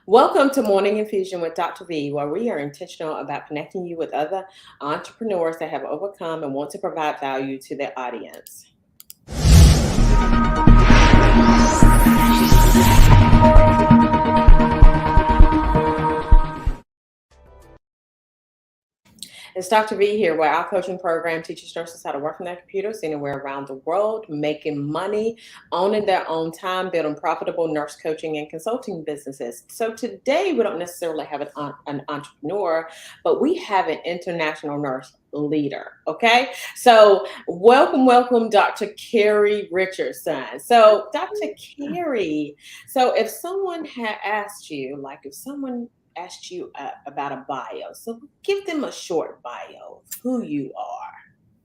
Welcome to Morning Infusion with Dr. V, where we are intentional about connecting you with other entrepreneurs that have overcome and want to provide value to their audience. It's Dr. V here, where our coaching program teaches nurses how to work on their computers anywhere around the world, making money, owning their own time, building profitable nurse coaching and consulting businesses. So today, we don't necessarily have an entrepreneur, but we have an international nurse leader. Okay. So welcome, Dr. Carrie Richardson. So, Dr. Carrie, so if someone had asked you, like if someone asked you about a bio. So give them a short bio of who you are.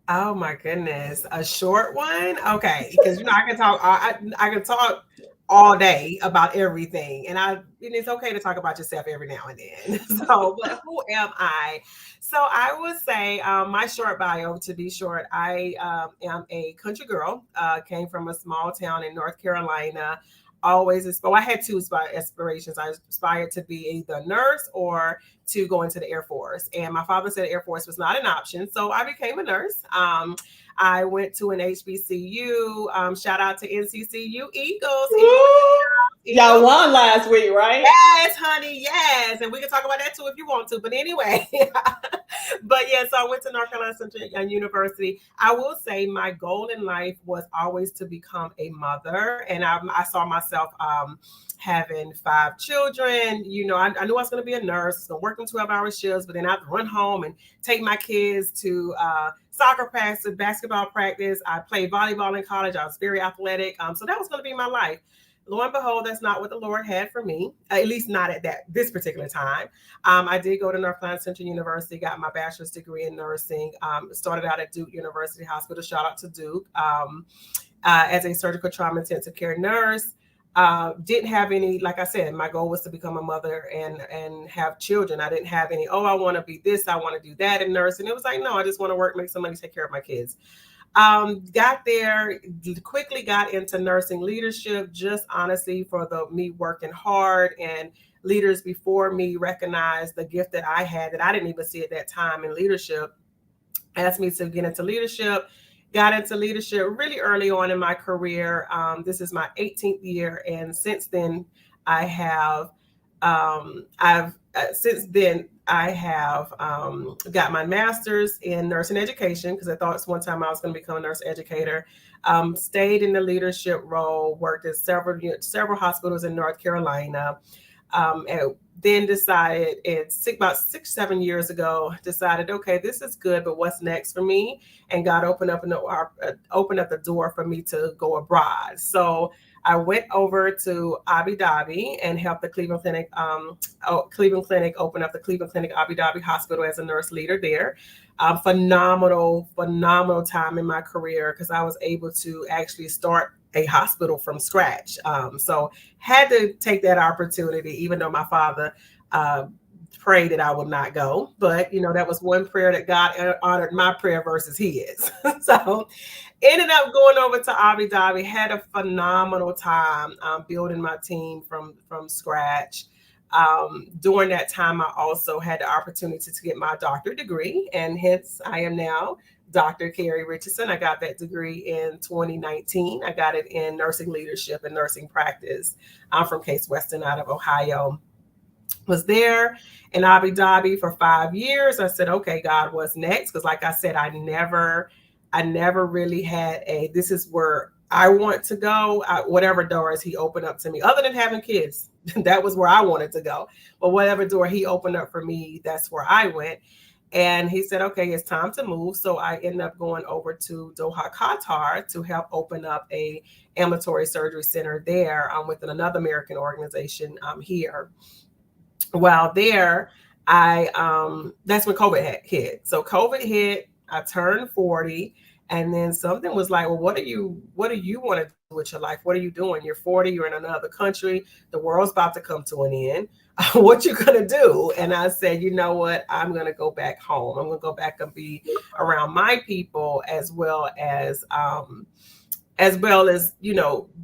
Oh my goodness, a short one? Okay, because I can talk. I can talk all day about everything, and it's okay to talk about yourself every now and then. So, but who am I? So I would say my short bio. To be short, I am a country girl. Came from a small town in North Carolina. Well, I had two aspirations. I aspired to be either a nurse or to go into the Air Force. And my father said the Air Force was not an option. So I became a nurse. I went to an HBCU. Shout out to NCCU Eagles. Y'all Eagles. won last week, right? Yes, honey. Yes. And we can talk about that too if you want to. But anyway, but yeah, so I went to North Carolina Central University. I will say my goal in life was always to become a mother. And I saw myself having 5 children. I knew I was going to be a nurse, going to work in 12-hour shifts, but then I'd run home and take my kids to soccer practice, basketball practice. I played volleyball in college. I was very athletic. So that was going to be my life. Lo and behold, that's not what the Lord had for me, at least not at this particular time. I did go to North Carolina Central University, got my bachelor's degree in nursing, started out at Duke University Hospital, shout out to Duke, as a surgical trauma intensive care nurse. Didn't have any, like I said, my goal was to become a mother and have children. I didn't have any, I want to be this, I want to do that in nursing. It was like, no, I just want to work, make some money, take care of my kids. Got there, quickly got into nursing leadership, just honestly for me working hard, and leaders before me recognized the gift that I had that I didn't even see at that time in leadership, asked me to get into leadership. Got into leadership really early on in my career. This is my 18th year, and since then I have got my master's in nursing education because I thought one time I was going to become a nurse educator. Stayed in the leadership role, worked at several hospitals in North Carolina. And then decided about 6-7 years ago, decided, okay, this is good, but what's next for me? And God opened up the door for me to go abroad. So I went over to Abu Dhabi and helped the Cleveland Clinic open up the Cleveland Clinic Abu Dhabi Hospital as a nurse leader there. Phenomenal time in my career because I was able to actually start a hospital from scratch. So had to take that opportunity, even though my father prayed that I would not go. But, that was one prayer that God honored my prayer versus his. So ended up going over to Abu Dhabi, had a phenomenal time building my team from scratch. During that time, I also had the opportunity to get my doctorate degree, and hence I am now Dr. Carrie Richardson. I got that degree in 2019. I got it in nursing leadership and nursing practice. I'm from Case Western out of Ohio. Was there in Abu Dhabi for 5 years. I said, okay, God, what's next? Because like I said, I never really had this is where I want to go. Whatever doors he opened up to me, other than having kids, that was where I wanted to go. But whatever door he opened up for me, that's where I went. And he said, okay, it's time to move. So I ended up going over to Doha, Qatar to help open up a ambulatory surgery center there with another American organization here. While there, that's when COVID hit. So COVID hit, I turned 40, and then something was like, well, what do you want to do with your life? What are you doing? You're 40, you're in another country, the world's about to come to an end. What you gonna do? And I said, you know what? I'm gonna go back home. I'm gonna go back and be around my people as well as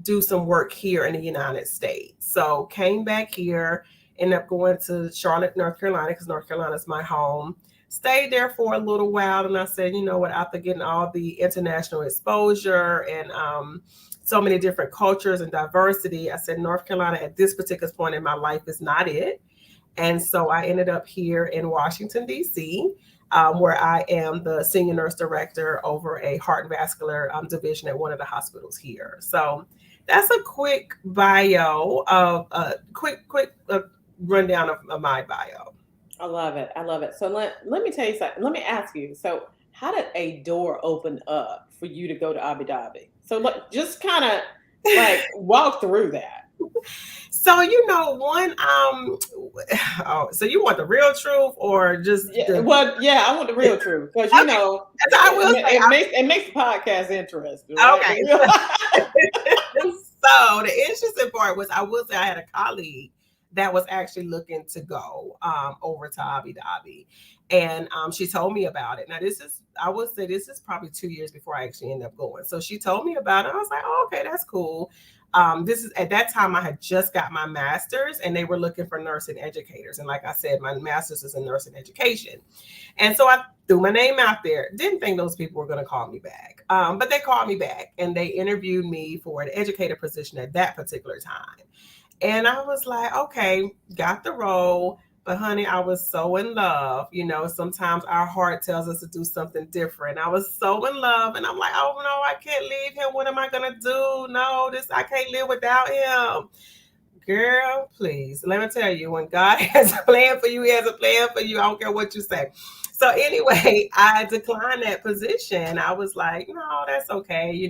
do some work here in the United States. So came back here, Ended up going to Charlotte, North Carolina, because North Carolina is my home. Stayed there for a little while, and I said, you know what, after getting all the international exposure and so many different cultures and diversity, I said North Carolina at this particular point in my life is not it. And so I ended up here in Washington, D.C., where I am the senior nurse director over a heart and vascular division at one of the hospitals here. So that's a quick bio of quick rundown of my bio. I love it. I love it. So let me tell you something. Let me ask you. So how did a door open up for you to go to Abu Dhabi? So look, just kind of like walk through that. So one oh, so you want the real truth or just Yeah, well, yeah, I want the real truth because okay. I will say it makes the podcast interesting. Okay. Right? So the interesting part was I will say I had a colleague that was actually looking to go over to Abu Dhabi. And she told me about it. Now, I would say this is probably 2 years before I actually ended up going. So she told me about it. I was like, oh, okay, that's cool. This is at that time I had just got my master's and they were looking for nursing educators. And like I said, my master's is in nursing education. And so I threw my name out there. Didn't think those people were going to call me back. But they called me back and they interviewed me for an educator position at that particular time. And I was like, okay, got the role. But honey, I was so in love. Sometimes our heart tells us to do something different. I was so in love. And I'm like, oh no, I can't leave him. What am I going to do? No, I can't live without him. Girl, please. Let me tell you, when God has a plan for you, he has a plan for you. I don't care what you say. So anyway, I declined that position. I was like, no, that's okay.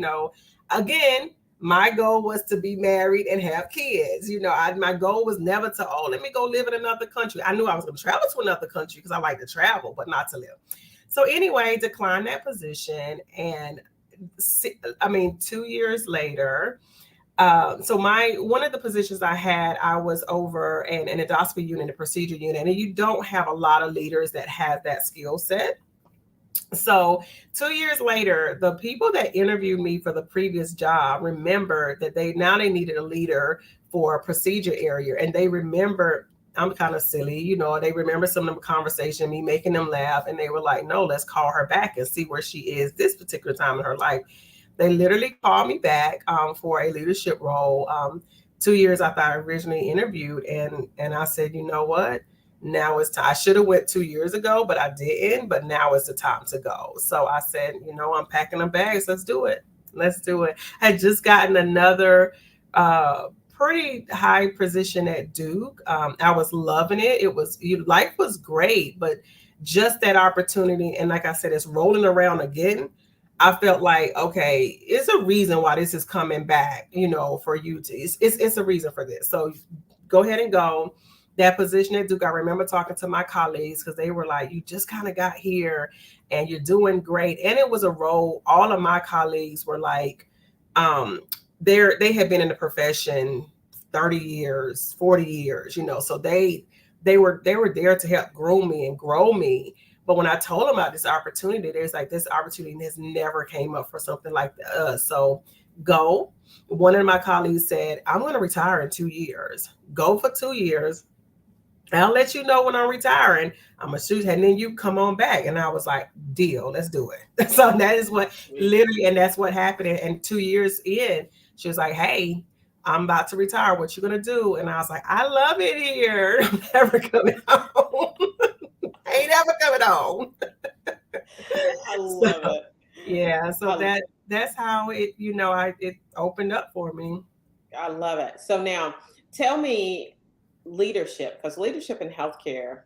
Again, my goal was to be married and have kids. My goal was never to, let me go live in another country. I knew I was going to travel to another country because I like to travel, but not to live. So anyway, declined that position. And 2 years later, so one of the positions I had, I was over an endoscopy unit, a procedure unit, and you don't have a lot of leaders that have that skill set. So 2 years later, the people that interviewed me for the previous job remember that they needed a leader for a procedure area. And they remember, I'm kind of silly, they remember some of the conversation, me making them laugh. And they were like, no, let's call her back and see where she is this particular time in her life. They literally called me back for a leadership role 2 years after I originally interviewed. And I said, you know what? Now it's time. I should have went 2 years ago, but I didn't. But now is the time to go. So I said, I'm packing the bags. Let's do it. I had just gotten another pretty high position at Duke. I was loving it. Life was great, but just that opportunity. And like I said, it's rolling around again. I felt like, okay, it's a reason why this is coming back, for you to, it's a reason for this. So go ahead and go. That position at Duke, I remember talking to my colleagues because they were like, you just kind of got here and you're doing great. And it was a role, all of my colleagues were like, they had been in the profession 30 years, 40 years, so they were there to help groom me and grow me. But when I told them about this opportunity, there's like, this opportunity has never came up for something like us. So go. One of my colleagues said, I'm going to retire in 2 years. Go for 2 years. I'll let you know when I'm retiring. I'm going to shoot, and then you come on back. And I was like, deal, let's do it. So that is what literally, and that's what happened. And 2 years in, she was like, hey, I'm about to retire. What you going to do? And I was like, I love it here. I'm never coming home. Ain't ever coming home. I love it. Yeah. So that's how it, it opened up for me. I love it. So now tell me leadership, because leadership in healthcare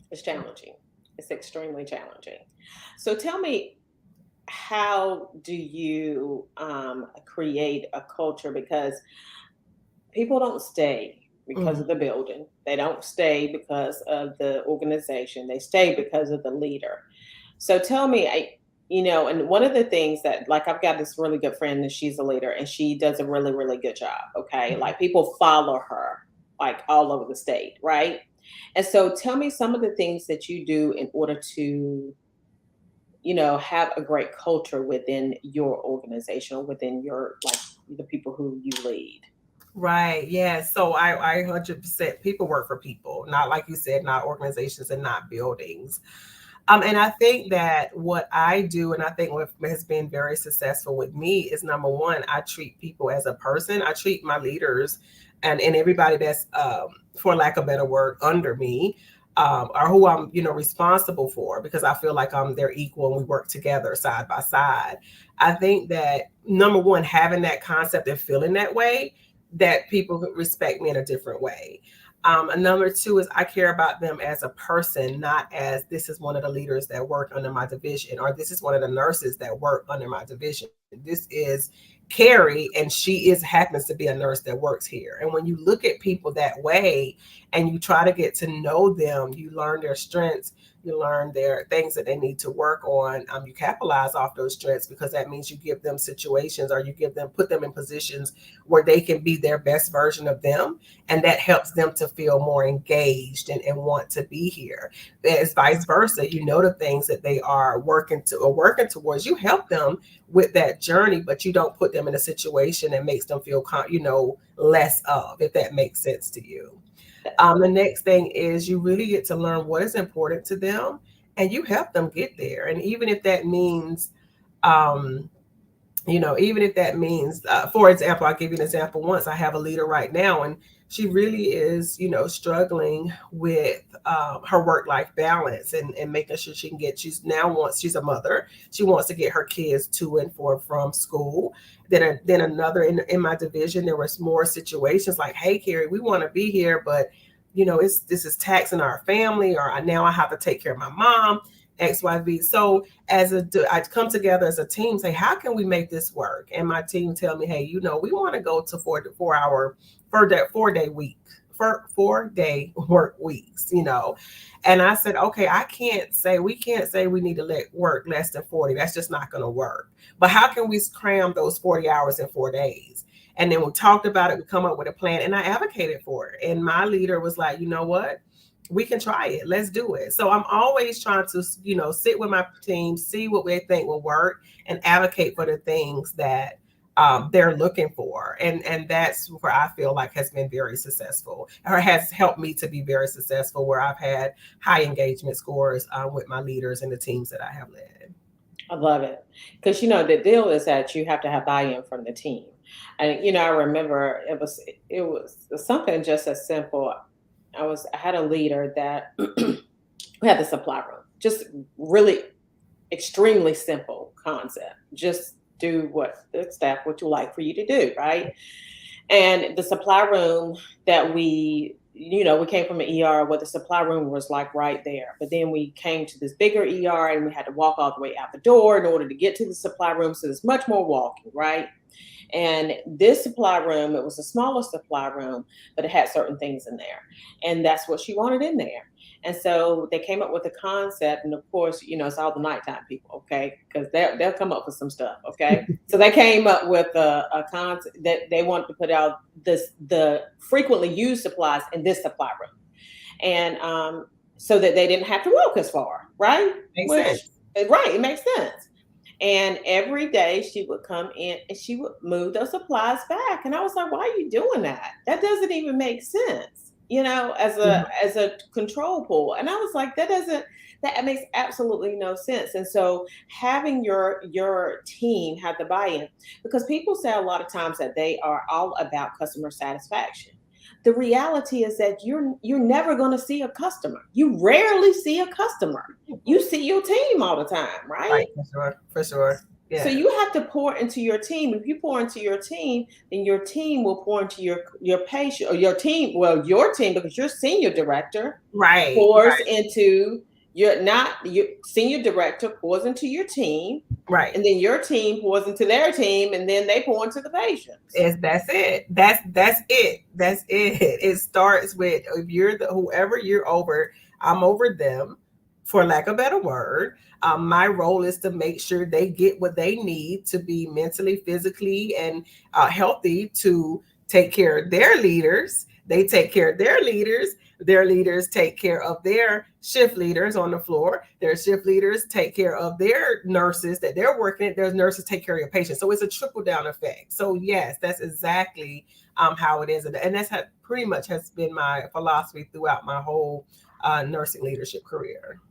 is challenging. It's extremely challenging. So tell me, how do you create a culture? Because people don't stay because of the building. They don't stay because of the organization. They stay because of the leader. So tell me, and one of the things that, like, I've got this really good friend and she's a leader and she does a really, really good job. Okay. Like, people follow her like all over the state. Right. And so tell me some of the things that you do in order to, have a great culture within your organization or within your, like, the people who you lead. Right. Yeah. So I 100% people work for people, not like you said, not organizations and not buildings. And I think that what I do, and I think what has been very successful with me is number one, I treat people as a person. I treat my leaders and everybody that's, for lack of a better word, under me, or who I'm, responsible for, because I feel like I'm their equal and we work together side by side. I think that number one, having that concept and feeling that way, that people respect me in a different way. And number two is I care about them as a person, not as this is one of the leaders that work under my division, or this is one of the nurses that work under my division. This is Carrie, and she is happens to be a nurse that works here. And when you look at people that way and you try to get to know them, you learn their strengths, you learn their things that they need to work on. You capitalize off those strengths, because that means you give them situations, or you put them in positions where they can be their best version of them, and that helps them to feel more engaged and want to be here. As vice versa, the things that they are working towards, you help them with that journey, but you don't put them in a situation that makes them feel less of, if that makes sense to you. The next thing is you really get to learn what is important to them, and you help them get there. And even if that means for example, I'll give you an example. Once, I have a leader right now, and she really is, struggling with her work-life balance, and making sure she can she's a mother. She wants to get her kids to and from school. Then another in my division, there was more situations like, hey, Carrie, we want to be here, but this is taxing our family, or now I have to take care of my mom, XYZ. So I come together as a team, say, how can we make this work? And my team tell me, hey, we want to go to 4-day week, 4-day work weeks, And I said, okay, we can't say we need to let work less than 40. That's just not going to work. But how can we cram those 40 hours in 4 days? And then we talked about it, we come up with a plan, and I advocated for it. And my leader was like, you know what? We can try it. Let's do it. So I'm always trying to, sit with my team, see what they think will work, and advocate for the things that they're looking for. And that's where I feel like has been very successful, or has helped me to be very successful, where I've had high engagement scores with my leaders and the teams that I have led. I love it. Because, the deal is that you have to have buy-in from the team. And, I remember it was something just as simple. I had a leader that we had the supply room, just really extremely simple concept. Just do what you like for you to do, right? And the supply room that we came from an ER where the supply room was like right there. But then we came to this bigger ER, and we had to walk all the way out the door in order to get to the supply room. So there's much more walking, right? And this supply room, it was a smaller supply room, but it had certain things in there. And that's what she wanted in there. And so they came up with a concept. And of course, it's all the nighttime people, okay? Because they'll come up with some stuff, okay? So they came up with a concept that they wanted to put out the frequently used supplies in this supply room. And so that they didn't have to walk as far, right? Makes sense. Right, it makes sense. And every day she would come in and she would move those supplies back. And I was like, why are you doing that? That doesn't even make sense, as a control pool. And I was like, that makes absolutely no sense. And so having your team have the buy-in, because people say a lot of times that they are all about customer satisfaction. The reality is that you're never going to see a customer. You rarely see a customer. You see your team all the time, right? Right, for sure. Yeah. So you have to pour into your team. If you pour into your team, then your team will pour into your patient, or your team, because your senior director pours into your senior director pours into your team. Right. And then your team pours into their team, and then they pour into the patients. That's it. That's it. That's it. It starts with, if you're whoever you're over, I'm over them, for lack of a better word. My role is to make sure they get what they need to be mentally, physically, and healthy to take care of their leaders. They take care of their leaders. Their leaders take care of their shift leaders on the floor. Their shift leaders take care of their nurses that they're working at. Their nurses take care of your patients. So it's a trickle down effect. So yes, that's exactly how it is. And that's how pretty much has been my philosophy throughout my whole nursing leadership career.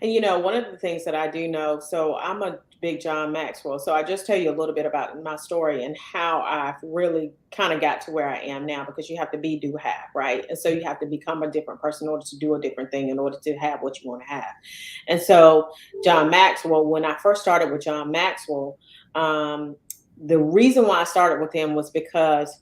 And you know, one of the things that I do know, so I'm a big John Maxwell. So I just tell you a little bit about my story and how I've really kind of got to where I am now, because you have to be, do, have, right? And so you have to become a different person in order to do a different thing, in order to have what you want to have. And so John Maxwell, when I first started with John Maxwell, the reason why I started with him was because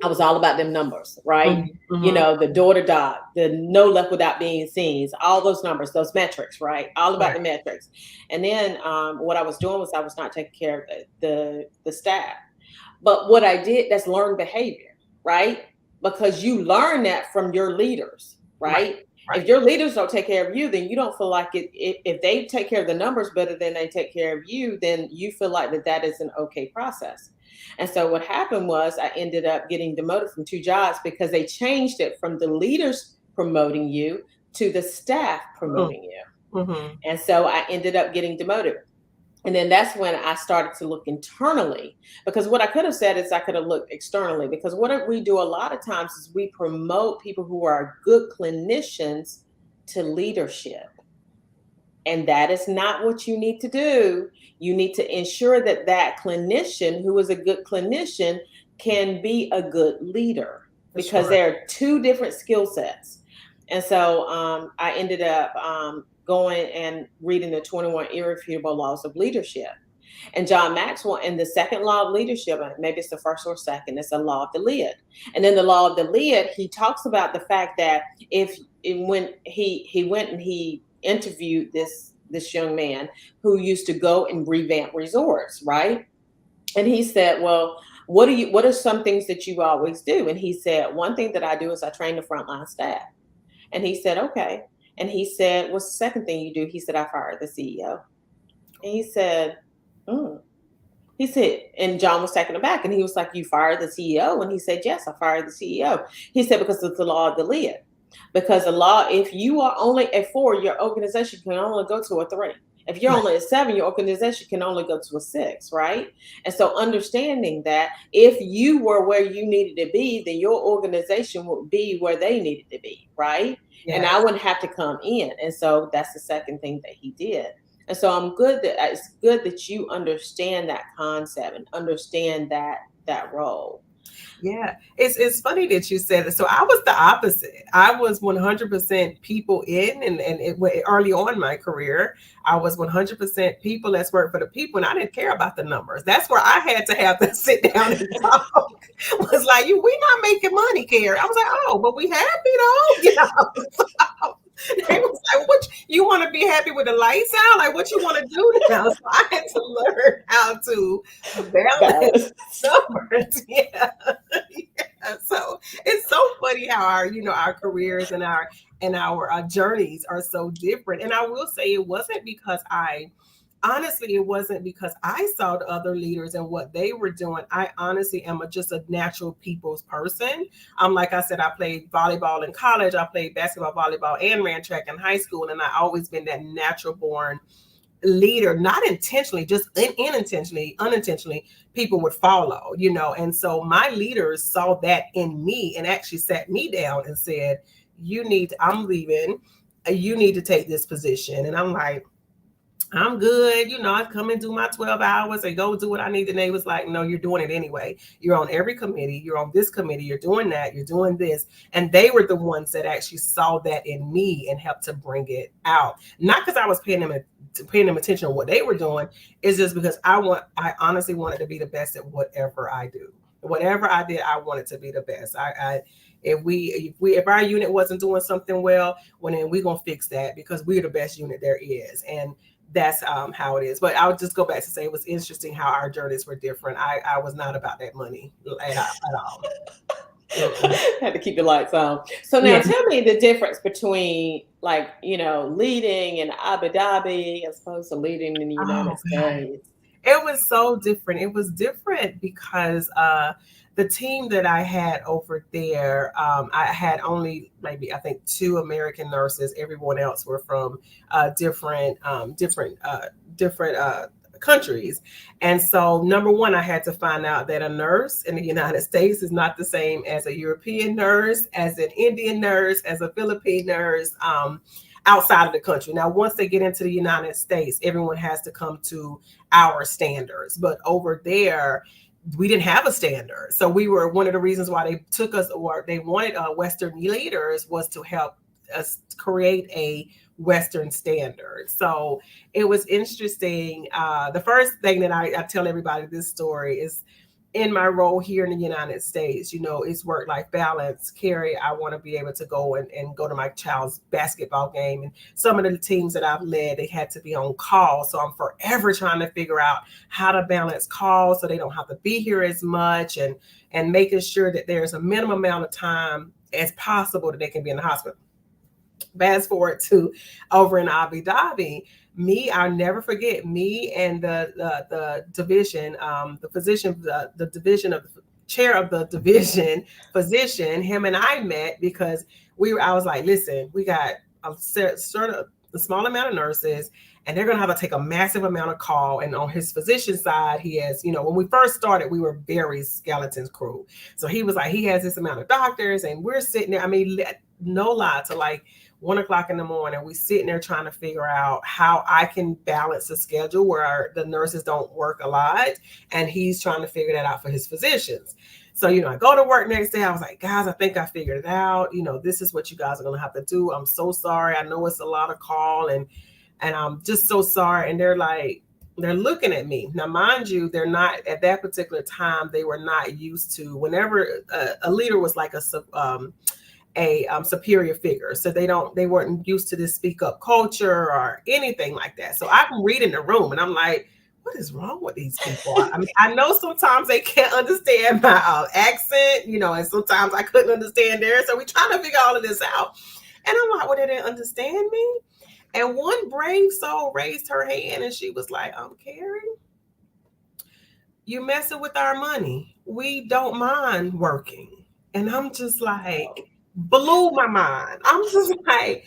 I was all about them numbers, right? Mm-hmm. You know, the door to dot, the no left without being seen, all those numbers, those metrics, right? All about the metrics. And then what I was doing was I was not taking care of the staff. But what I did, that's learned behavior, right? Because you learn that from your leaders, right? If your leaders don't take care of you, then you don't feel like it. If they take care of the numbers better than they take care of you, then you feel like that is an okay process. And so what happened was I ended up getting demoted from 2 jobs because they changed it from the leaders promoting you to the staff promoting you. Mm-hmm. And so I ended up getting demoted. And then that's when I started to look internally, because what I could have said is I could have looked externally, because what we do a lot of times is we promote people who are good clinicians to leadership. And that is not what you need to do. You need to ensure that that clinician who is a good clinician can be a good leader, because there are 2 different skill sets. And so I ended up going and reading the 21 irrefutable laws of leadership. And John Maxwell, and the second law of leadership, maybe it's the first or second, it's the law of the lid. And then the law of the lid, he talks about the fact that when he went and he interviewed this young man who used to go and revamp resorts, right? And he said, well, what are some things that you always do? And he said, one thing that I do is I train the frontline staff. And he said, okay. And he said, what's the second thing you do? He said, I fired the CEO. And he said, He said, and John was taken aback, and he was like, you fired the CEO? And he said, yes, I fired the CEO. He said, because it's the law of the lid. Because the law, if you are only a 4, your organization can only go to a 3. If you're only a 7, your organization can only go to a 6, right? And so understanding that if you were where you needed to be, then your organization would be where they needed to be, right? Yes. And I wouldn't have to come in. And so that's the second thing that he did. And so it's good that you understand that concept and understand that role. Yeah, it's funny that you said it. So I was the opposite. I was 100% people in, and early on in my career, I was 100% people. Let's work for the people, and I didn't care about the numbers. That's where I had to have to sit down and talk. Was like, we not making money, Carrie. I was like, oh, but we happy though, So, they was like, what you want to be happy with the lights out? Like, what you want to do now? So I had to learn how to balance numbers. Yeah. So it's so funny how our careers and our journeys are so different. And I will say it wasn't because it wasn't because I saw the other leaders and what they were doing. I honestly am just a natural people's person. Like I said, I played volleyball in college. I played basketball, volleyball, and ran track in high school. And I always been that natural born leader, not intentionally, just unintentionally, people would follow, And so my leaders saw that in me and actually sat me down and said, I'm leaving. You need to take this position. And I'm like, I'm good. I come and do my 12 hours and go do what I need. And they was like, no, you're doing it anyway. You're on every committee. You're on this committee. You're doing that. You're doing this. And they were the ones that actually saw that in me and helped to bring it out. Not because I was paying them attention to what they were doing. It's just because I honestly wanted to be the best at whatever I do. Whatever I did, I wanted to be the best. If our unit wasn't doing something well, then we're going to fix that because we're the best unit there is. And that's how it is. But I would just go back to say it was interesting how our journeys were different. I was not about that money at all. Had to keep the lights on. So now tell me the difference between leading in Abu Dhabi as opposed to leading in the United States. It was so different. It was different because the team that I had over there, I had only maybe I think 2 American nurses. Everyone else were from different countries. And so, number one, I had to find out that a nurse in the United States is not the same as a European nurse, as an Indian nurse, as a Philippine nurse. Outside of the country. Now, once they get into the United States, everyone has to come to our standards. But over there, we didn't have a standard. So we were one of the reasons why they took us, or they wanted Western leaders, was to help us create a Western standard. So it was interesting. The first thing that I tell everybody this story is, in my role here in the United States, it's work-life balance. Carrie, I want to be able to go and go to my child's basketball game. And some of the teams that I've led, they had to be on call. So I'm forever trying to figure out how to balance calls so they don't have to be here as much, and making sure that there's a minimum amount of time as possible that they can be in the hospital. Fast forward to over in Abu Dhabi, I'll never forget, me and the division, the physician, the division of the chair of the division physician, him and I met because I was like, listen, we got a small amount of nurses, and they're going to have to take a massive amount of call. And on his physician side, he has, when we first started, we were very skeleton crew. So he was like, he has this amount of doctors, and we're sitting there. I mean, no lie, to like 1 o'clock in the morning, we sitting there trying to figure out how I can balance a schedule where the nurses don't work a lot, and he's trying to figure that out for his physicians. So, I go to work next day. I was like, guys, I think I figured it out. This is what you guys are going to have to do. I'm so sorry. I know it's a lot of call, and I'm just so sorry. And they're looking at me. Now, mind you, they're not, at that particular time, they were not used to, whenever a leader was like a superior figure. So they weren't used to this speak up culture or anything like that. So I'm reading the room and I'm like, what is wrong with these people? I mean, I know sometimes they can't understand my accent, and sometimes I couldn't understand theirs. So we're trying to figure all of this out. And I'm like, well, they didn't understand me. And one brave soul raised her hand and she was like, Carrie, you messing with our money. We don't mind working. And I'm just like, blew my mind. I'm just like,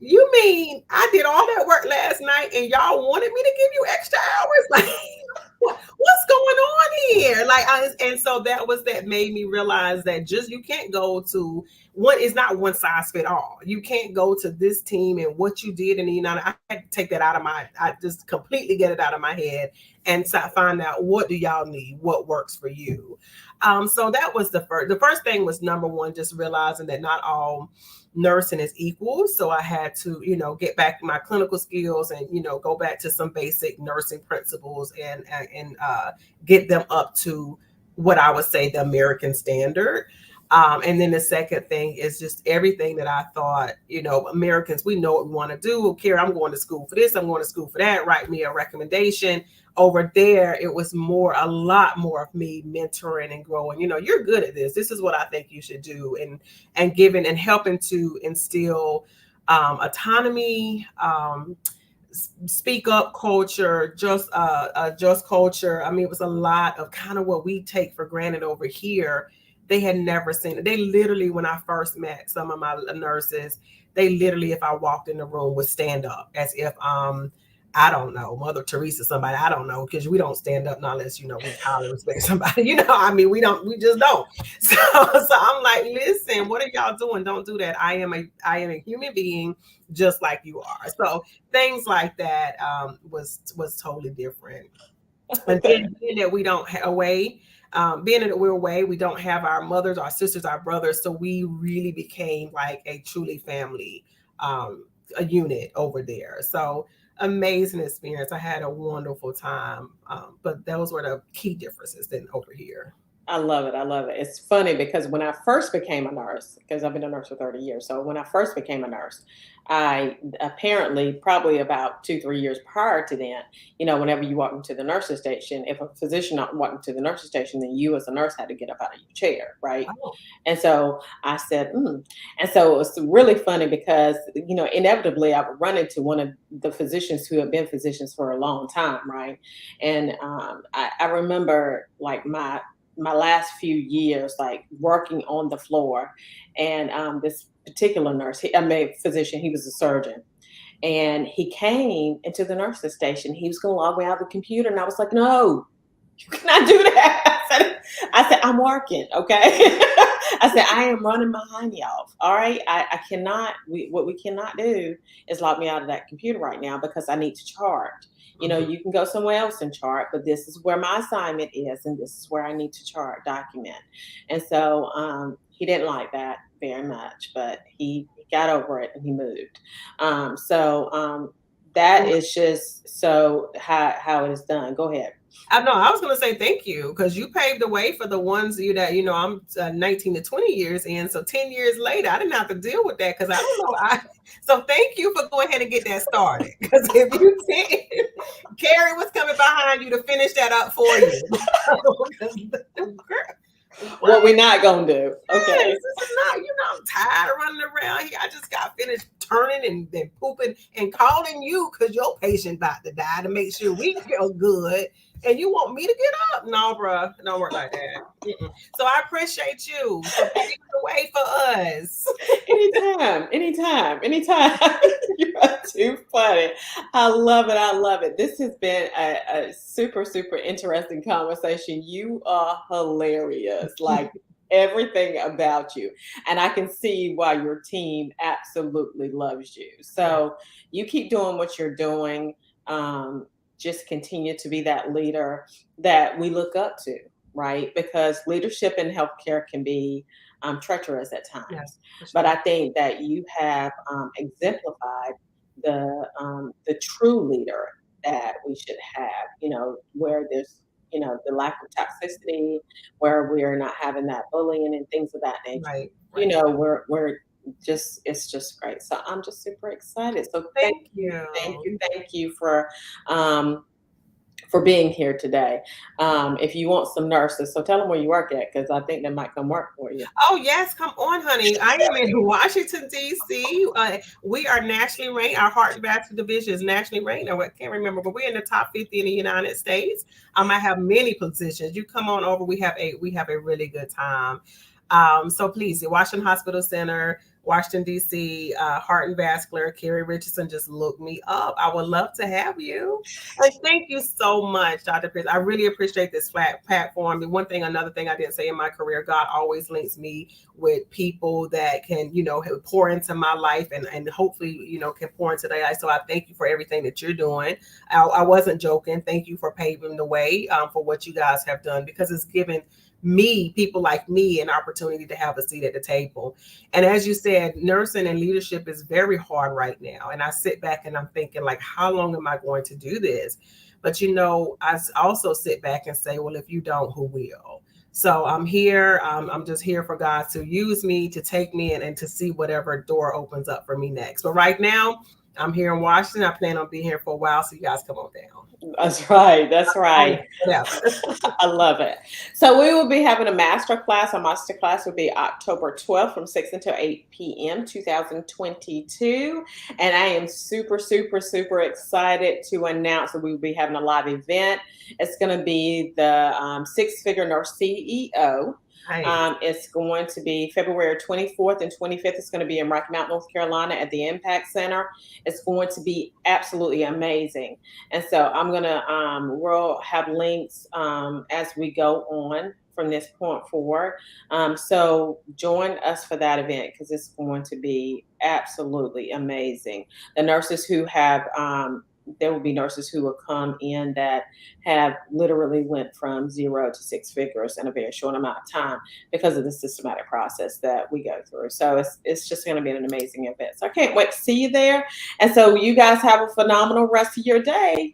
you mean I did all that work last night and y'all wanted me to give you extra hours? Like, what's going on here? And so that made me realize that you can't go to one. It's not one size fit all. You can't go to this team and what you did in the United. I had to take that I just completely get it out of my head and find out, what do y'all need? What works for you? So that was the first thing was, number one, just realizing that not all nursing is equal. So I had to, get back my clinical skills and, go back to some basic nursing principles and get them up to what I would say the American standard. And then the second thing is just everything that I thought, Americans, we know what we want to do. Carrie, I'm going to school for this. I'm going to school for that. Write me a recommendation. Over there, it was a lot more of me mentoring and growing. You're good at this. This is what I think you should do. And giving and helping to instill autonomy, speak up culture, just culture. I mean, it was a lot of kind of what we take for granted over here. They had never seen it. They literally, when I first met some of my nurses, they literally, if I walked in the room, would stand up as if I don't know, Mother Teresa, somebody, I don't know, because we don't stand up not unless, we highly respect somebody, we just don't. So I'm like, listen, what are y'all doing? Don't do that. I am a human being just like you are. So things like that was totally different. And then being that we don't have being that we're away, we don't have our mothers, our sisters, our brothers. So we really became like a truly family, a unit over there. So amazing experience. I had a wonderful time. But those were the key differences than over here. I love it. I love it. It's funny because when I first became a nurse, because I've been a nurse for 30 years. So when I first became a nurse, I apparently probably about 2-3 years prior to then, whenever you walk into the nurse's station, if a physician walked into the nurse's station, then you as a nurse had to get up out of your chair. Right. Oh. And so I said, And so it was really funny because, inevitably I would run into one of the physicians who had been physicians for a long time. Right. And I remember like my last few years, like working on the floor. And this particular nurse, physician, he was a surgeon. And he came into the nurse's station. He was going to log me out of the computer. And I was like, no, you cannot do that. I said, I'm working, okay? I said, I am running behind y'all. All right. I cannot, what we cannot do is lock me out of that computer right now because I need to chart. You know, you can go somewhere else and chart, but this is where my assignment is, and this is where I need to chart, document. And so he didn't like that very much, but he got over it and he moved. That is just so how it is done. Go ahead. I know. I was going to say thank you because you paved the way for the ones that I'm 19 to 20 years in. So 10 years later, I didn't have to deal with that because I don't know. So thank you for going ahead and get that started. Because if you did, Carrie was coming behind you to finish that up for you. What we not gonna do? Okay, yes, this is not. I'm tired of running around here. I just got finished turning and then pooping and calling you because your patient about to die to make sure we feel good. And you want me to get up? No, bro, it don't work like that. So I appreciate you for paving the way for us. Anytime. You're too funny. I love it. This has been a super interesting conversation. You are hilarious. Like everything about you. And I can see why your team absolutely loves you. So you keep doing what you're doing. Just continue to be that leader that we look up to, right? Because leadership in healthcare can be treacherous at times. Yes, for sure. But I think that you have exemplified the true leader that we should have, where there's, the lack of toxicity, where we're not having that bullying and things of that nature. Right. We're just, it's just great. So I'm just super excited. So Thank you. Thank you for being here today. If you want some nurses, so tell them where you work at, because I think they might come work for you. Oh, yes. Come on, honey. I am in Washington, D.C. We are nationally ranked. Our heart and vascular division is nationally ranked. I can't remember, but we're in the top 50 in the United States. I have many positions. You come on over. We have a really good time. So please, the Washington Hospital Center, Washington, D.C., Heart and Vascular, Carrie Richardson, just look me up. I would love to have you. And thank you so much, Dr. Pierce. I really appreciate this platform. And another thing I didn't say in my career, God always links me with people that can, pour into my life and hopefully, can pour into their life. So I thank you for everything that you're doing. I wasn't joking. Thank you for paving the way for what you guys have done, because it's given people like me, an opportunity to have a seat at the table. And as you said, nursing and leadership is very hard right now. And I sit back and I'm thinking, like, how long am I going to do this? But, I also sit back and say, well, if you don't, who will? So I'm here. I'm just here for God to use me, to take me in, and to see whatever door opens up for me next. But right now, I'm here in Washington. I plan on being here for a while. So you guys come on down. That's right. Yeah. I love it. So we will be having a master class. Our master class will be October 12th from 6 until 8 p.m. 2022. And I am super excited to announce that we will be having a live event. It's going to be the Six-Figure Nurse CEO. It's going to be February 24th and 25th. It's going to be in Rocky Mount, North Carolina at the Impact Center. It's going to be absolutely amazing. And so I'm going to, we'll have links as we go on from this point forward. So join us for that event, because it's going to be absolutely amazing. The nurses who have, there will be nurses who will come in that have literally went from 0 to 6 figures in a very short amount of time because of the systematic process that we go through. So it's just going to be an amazing event. So I can't wait to see you there. And so you guys have a phenomenal rest of your day.